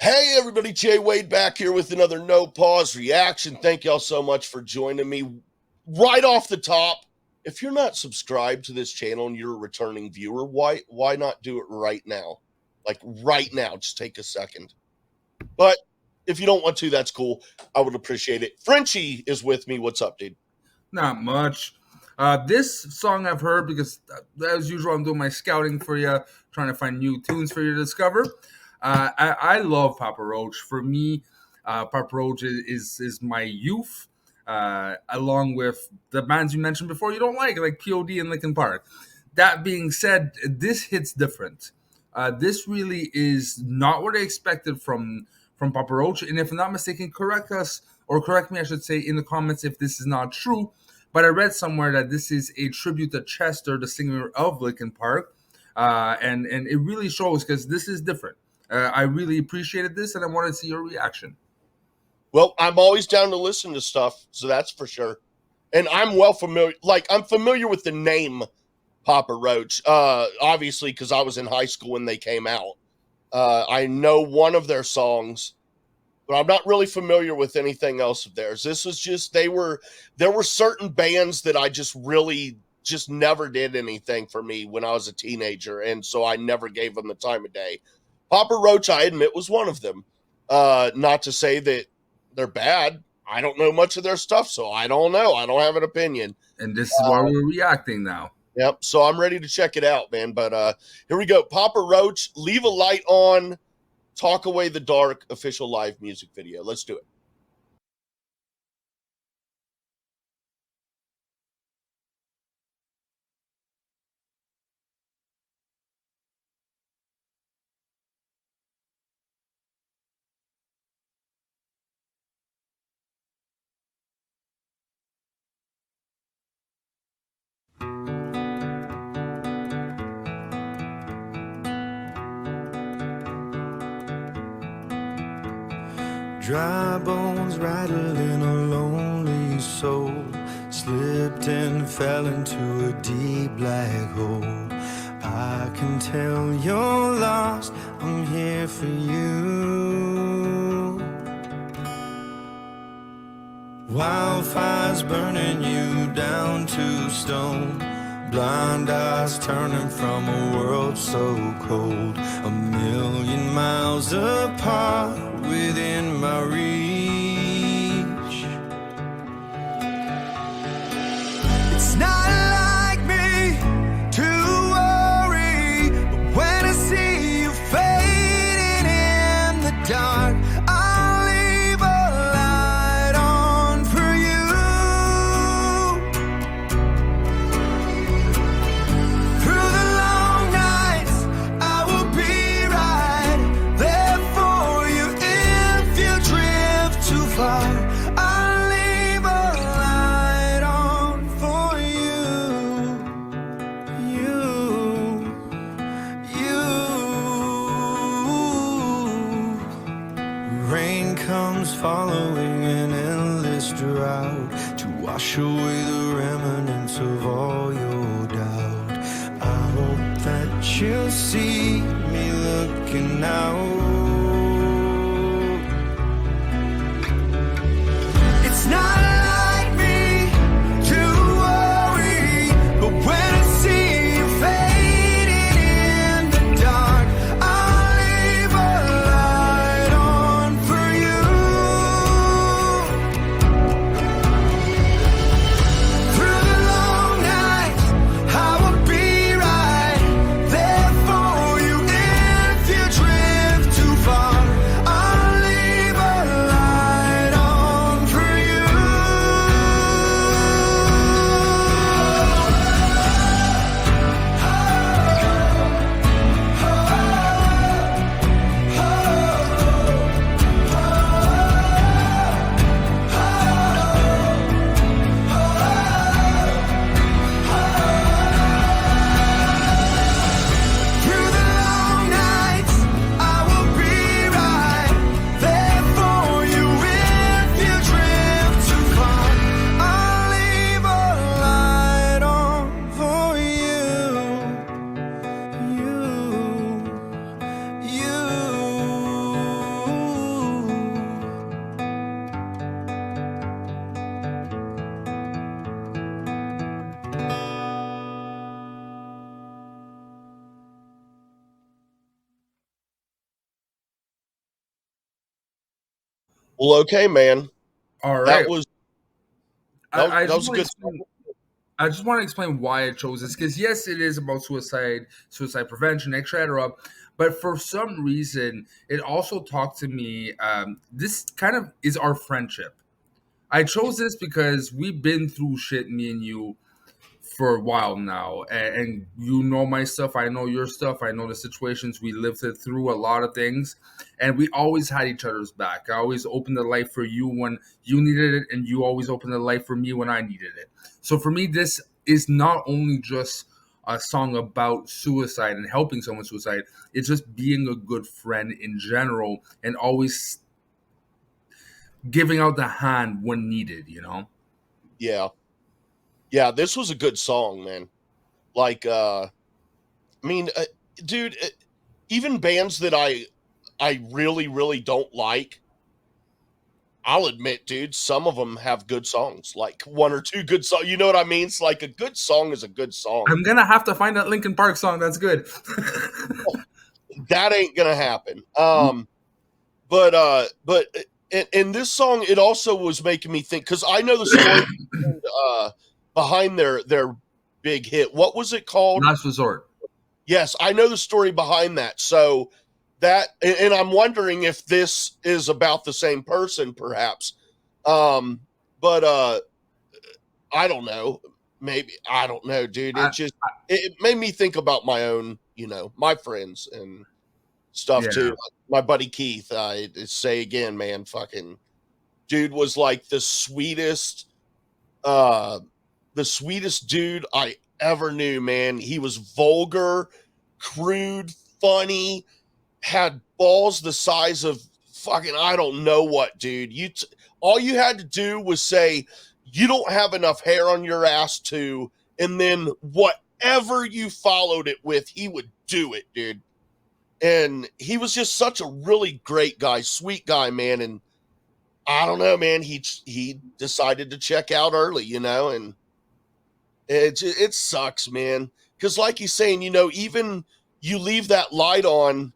Hey everybody, Jay Wade back here with another No Pause reaction. Thank y'all so much for joining me. Right off the top, if you're not subscribed to this channel and you're a returning viewer, why not do it right now? Like right now, just take a second. But if you don't want to, that's cool. I would appreciate it. Frenchie is with me. What's up, dude? Not much. This song I've heard because, as usual, I'm doing my scouting for you, trying to find new tunes for you to discover. I love Papa Roach. For me, Papa Roach is my youth, along with the bands you mentioned before you don't like POD and Linkin Park. That being said, this hits different. This really is not what I expected from Papa Roach. And if I'm not mistaken, correct me, I should say, in the comments if this is not true. But I read somewhere that this is a tribute to Chester, the singer of Linkin Park. And it really shows because this is different. I really appreciated this, and I wanted to see your reaction. Well, I'm always down to listen to stuff, so that's for sure. And I'm well familiar, I'm familiar with the name Papa Roach, obviously, because I was in high school when they came out. I know one of their songs, but I'm not really familiar with anything else of theirs. This was just, there were certain bands that I just really just never did anything for me when I was a teenager, and so I never gave them the time of day. Papa Roach, I admit, was one of them. Not to say that they're bad. I don't know much of their stuff, so I don't know. I don't have an opinion. And this is why we're reacting now. Yep, so I'm ready to check it out, man. But here we go. Papa Roach, Leave a Light On, Talk Away the Dark, official live music video. Let's do it. Dry bones rattling a lonely soul, slipped and fell into a deep black hole. I can tell you're lost, I'm here for you. Wildfires burning you down to stone, blind eyes turning from a world so cold, a million miles apart within my reach. It's not like me to worry, but when I see you fading in the dark, I'll leave a light on for you. Through the long nights, I will be right there for you. If you drift too far, I'll leave a light on for you. Rain comes following an endless drought to wash away the remnants of all your doubt. I hope that you'll see me looking out. It's not like me to worry, but when I see you fading in the dark, I'll leave a light on for you. Through the long nights, I will be right there for you. If you drift too far, Well, okay, man. All That right. was I that just was a want to good explain. I just want to explain why I chose this because yes, it is about suicide, suicide prevention, etc. But for some reason, it also talked to me. This kind of is our friendship. I chose this because we've been through shit, me and you, for a while now, and you know my stuff, I know your stuff, I know the situations we lived through, a lot of things, and we always had each other's back. I always opened the light for you when you needed it, and you always opened the light for me when I needed it. So for me, this is not only just a song about suicide and helping someone suicide, it's just being a good friend in general and always giving out the hand when needed, you know. yeah. Yeah, this was a good song, man. Like I mean, dude, even bands that I really really don't like, I'll admit, dude, some of them have good songs, like one or two good songs. You know what I mean? It's like a good song is a good song. I'm gonna have to find that Linkin Park song that's good. That ain't gonna happen. But in this song, it also was making me think because I know the story uh, behind their big hit. What was it called? Last Resort. Yes, I know the story behind that. So and I'm wondering if this is about the same person, perhaps. Um, but I don't know. Maybe I don't know, dude. I, It made me think about my own, my friends and stuff too. yeah, Like my buddy Keith, I say again, man, fucking dude was like uh, the sweetest dude I ever knew, man. He was vulgar, crude, funny, had balls the size of fucking I don't know what, dude. All you had to do was say you don't have enough hair on your ass to, and then whatever you followed it with, he would do it, dude. And he was just such a really great guy, sweet guy, man. And I don't know, man. He decided to check out early, and it sucks, man. Because like he's saying, even you leave that light on,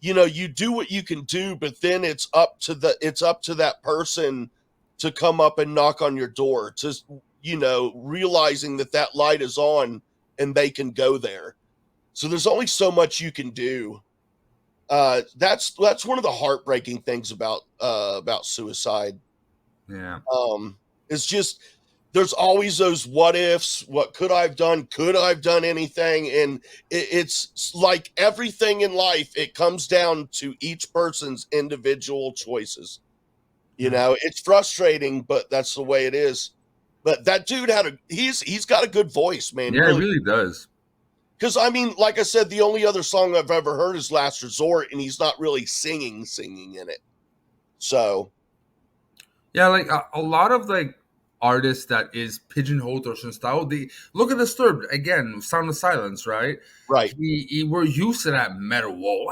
you do what you can do, but then it's up to that person to come up and knock on your door, to realizing that light is on and they can go there. So there's only so much you can do. That's one of the heartbreaking things about suicide. yeah, It's just there's always those what ifs. What could I've done? Could I've done anything? And it's like everything in life. It comes down to each person's individual choices. It's frustrating, but that's the way it is. But that dude he's got a good voice, man. yeah. It Really, really does. because I mean, like I said, the only other song I've ever heard is "Last Resort," and he's not really singing in it. So Yeah, like a lot of like artists that is pigeonholed or some style. They look at Disturbed again, Sound of Silence, right? right, We're used to that metal. Whoa,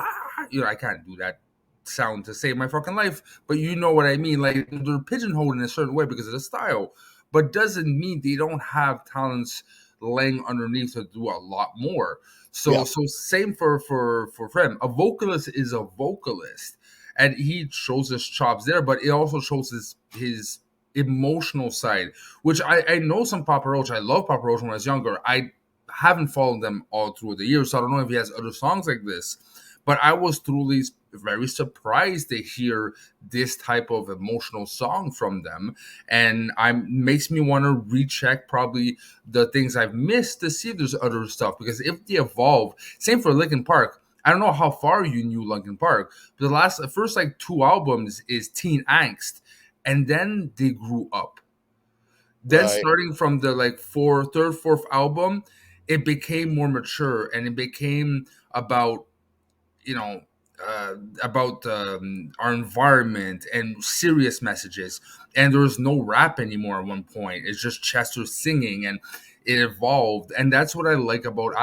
I can't do that sound to save my fucking life, but you know what I mean. Like they're pigeonholed in a certain way because of the style, but doesn't mean they don't have talents laying underneath to do a lot more. So yeah, so same for Frem. A vocalist is a vocalist, and he shows his chops there, but it also shows his emotional side, which I know some Papa Roach. I love Papa Roach when I was younger. I haven't followed them all through the years, so I don't know if he has other songs like this. But I was truly very surprised to hear this type of emotional song from them, and I makes me want to recheck probably the things I've missed to see if there's other stuff. Because if they evolve, same for Linkin Park. I don't know how far you knew Linkin Park, but the first like two albums is teen angst, and then they grew up. Then right, starting from the like third, fourth album, it became more mature and it became about you know about our environment and serious messages. And there was no rap anymore at one point. It's just Chester singing, and it evolved. And that's what I like about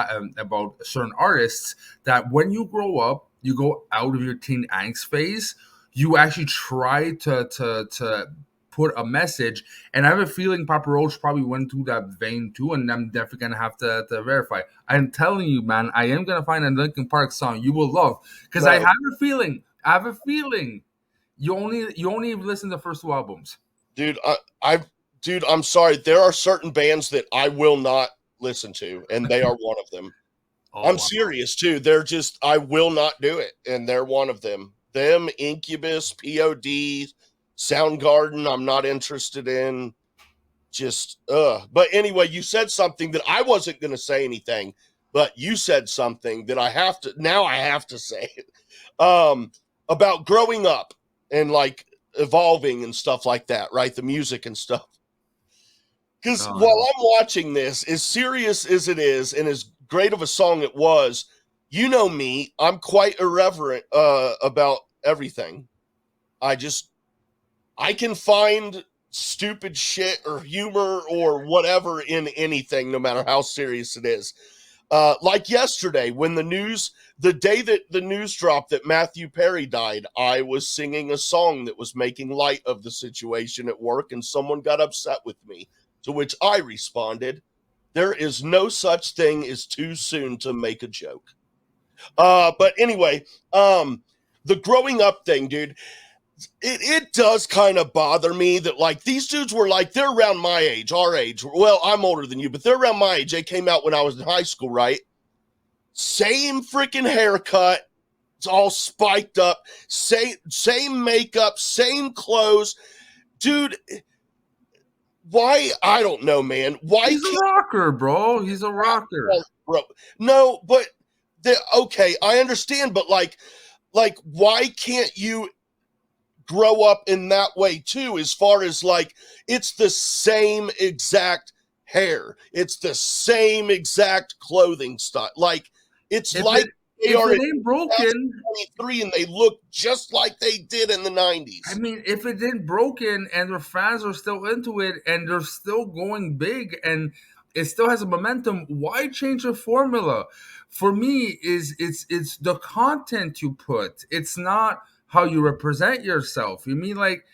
certain artists, that when you grow up, you go out of your teen angst phase, you actually try to put a message. And I have a feeling Papa Roach probably went through that vein too, and I'm definitely gonna have to verify. I'm telling you, man, I am gonna find a Linkin Park song you will love, because I right. have a feeling. I have a feeling You only listen to the first 2 albums. Dude, I'm sorry. There are certain bands that I will not listen to, and they are one of them. Oh, I'm wow. serious too. They're just, I will not do it, and they're one of them. Them, Incubus, POD, Soundgarden, I'm not interested in. Just But anyway, you said something that I wasn't going to say anything, but you said something that I have to say about growing up and like evolving and stuff like that, right? The music and stuff. Because Oh, while no. I'm watching this, as serious as it is and as great of a song it was, you know me, I'm quite irreverent about everything. I can find stupid shit or humor or whatever in anything, no matter how serious it is. Like yesterday, when the day that the news dropped that Matthew Perry died, I was singing a song that was making light of the situation at work, and someone got upset with me. To which I responded, "There is no such thing as too soon to make a joke." But anyway, the growing up thing, dude. It does kind of bother me that like these dudes were like, they're around my age, our age. Well, I'm older than you, but they're around my age. They came out when I was in high school, right? Same freaking haircut. It's all spiked up. Same makeup, same clothes. Dude, why? I don't know, man. Why He's a rocker, bro. He's a rocker. bro? No, but okay, I understand, but like why can't you grow up in that way too, as far as like it's the same exact hair, it's the same exact clothing style, like it's If like it, they if are it in ain't broken, 2023 and they look just like they did in the 90s. I mean, if it ain't broken and their fans are still into it and they're still going big and it still has a momentum, why change the formula? For me, it's the content you put. It's not how you represent yourself. You mean like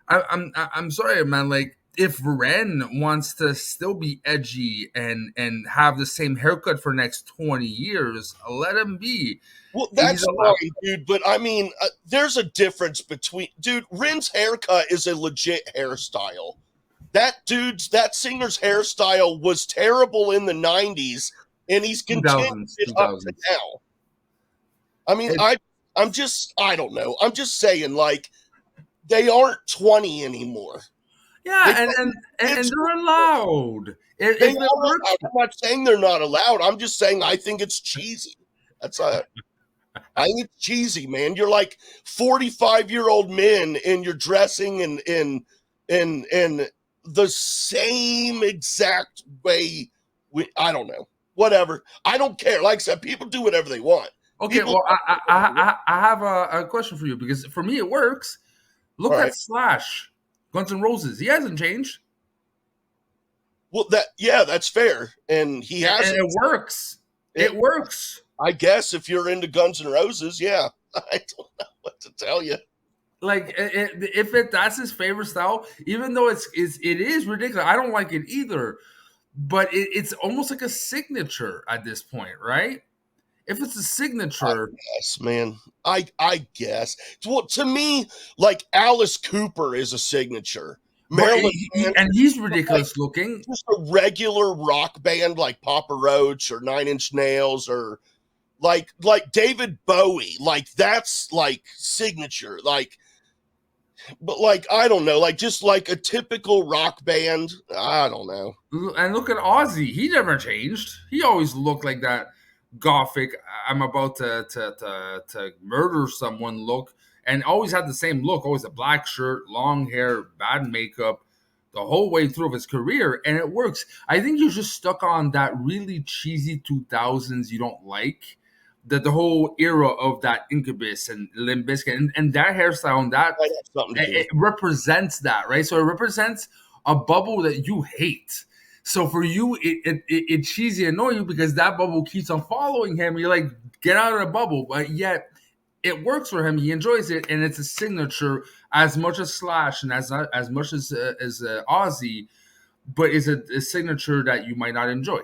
I'm sorry, man. Like if Ren wants to still be edgy and have the same haircut for next 20 years, let him be. Well, He's that's allowed. fine, dude, but I mean, there's a difference between, dude, Ren's haircut is a legit hairstyle. That singer's hairstyle was terrible in the 90s, and he's continued 2000s, it up to 2000s. now. I mean, It, I don't know. I'm just saying, like, they aren't 20 anymore. yeah, They, and it's, they're allowed. If they it are works, allowed. I'm not saying they're not allowed. I'm just saying I think it's cheesy. That's I think it's cheesy, man. You're like 45-year-old men and you're dressing in the same exact way. I don't know. Whatever. I don't care. Like I said, people do whatever they want. okay. People, Well, I have a question for you because for me it works. Look all at right. Slash, Guns N' Roses. He hasn't changed, Well, that's fair, and he and hasn't. it works. It works. I guess if you're into Guns N' Roses, yeah. I don't know what to tell you. Like if that's his favorite style, even though it is ridiculous. I don't like it either, but it's almost like a signature at this point, right? If it's a signature, Yes, man. I guess. Well, to me, like Alice Cooper is a signature. but Marilyn and he's like ridiculous looking. just a regular rock band like Papa Roach or Nine Inch Nails or like David Bowie. Like that's like signature. Like, but like I don't know, like just like a typical rock band. I don't know. And look at Ozzy. He never changed. He always looked like that gothic. I'm about to murder someone look, and always had the same look. Always a black shirt, long hair, bad makeup, the whole way through of his career, and it works. I think you're just stuck on that really cheesy 2000s you don't like. The whole era of that Incubus and Limp Bizkit and that hairstyle and that Might have something to do with it represents that, right? So it represents a bubble that you hate. So for you, it's cheesy and annoy you because that bubble keeps on following him. You're like, get out of the bubble, but yet it works for him. He enjoys it, and it's a signature as much as Slash and as much as Ozzy, but is a signature that you might not enjoy.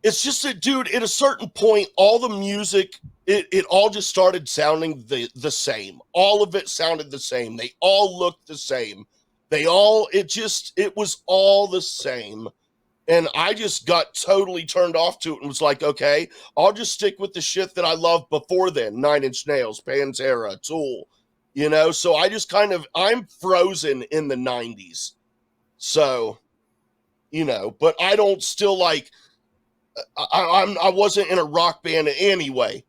It's just that, dude, at a certain point, all the music it all just started sounding the same. All of it sounded the same. They all looked the same. It was all the same. And I just got totally turned off to it and was like, okay, I'll just stick with the shit that I loved before then. 9 Inch Nails, Pantera, Tool, so I just I'm frozen in the 90s. So, but I don't still like, I wasn't in a rock band anyway.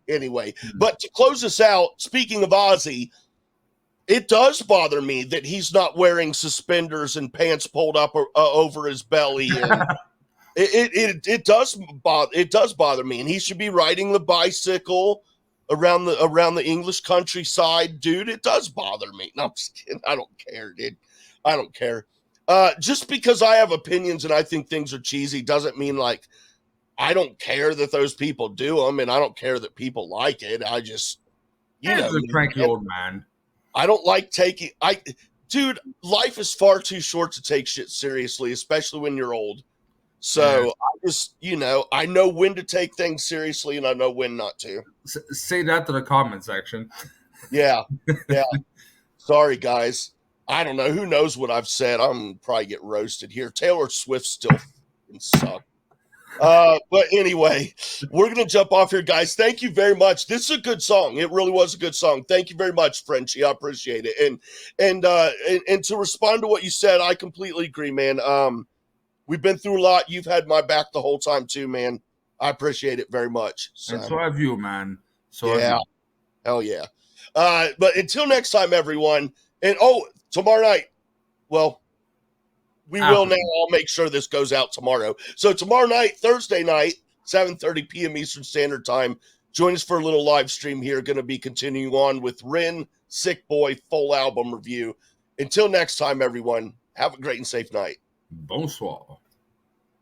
But to close this out, speaking of Ozzy, it does bother me that he's not wearing suspenders and pants pulled up over his belly, and it does bother me. And he should be riding the bicycle around the English countryside, dude. It does bother me. No, I'm just kidding. I don't care, dude. I don't care. Just because I have opinions and I think things are cheesy doesn't mean like I don't care that those people do them, and I don't care that people like it. I just, He's a cranky old man. I don't like dude, life is far too short to take shit seriously, especially when you're old. So yeah. I just, I know when to take things seriously and I know when not to. Say that to the comment section. Yeah. Yeah. Sorry, guys. I don't know. Who knows what I've said? I'm probably get roasted here. Taylor Swift still fucking sucks. But anyway, we're going to jump off here, guys. Thank you very much. This is a good song. It really was a good song. Thank you very much, Frenchie. I appreciate it. And to respond to what you said, I completely agree, man. We've been through a lot. You've had my back the whole time too, man. I appreciate it very much. And so have you, man. Yeah. Hell yeah. But until next time, everyone. And tomorrow night, well, we will now. I'll make sure this goes out tomorrow. So tomorrow night, Thursday night, 7:30 p.m. Eastern Standard Time. Join us for a little live stream here. Going to be continuing on with Ren, Sick Boy, full album review. Until next time, everyone, have a great and safe night. Bonsoir.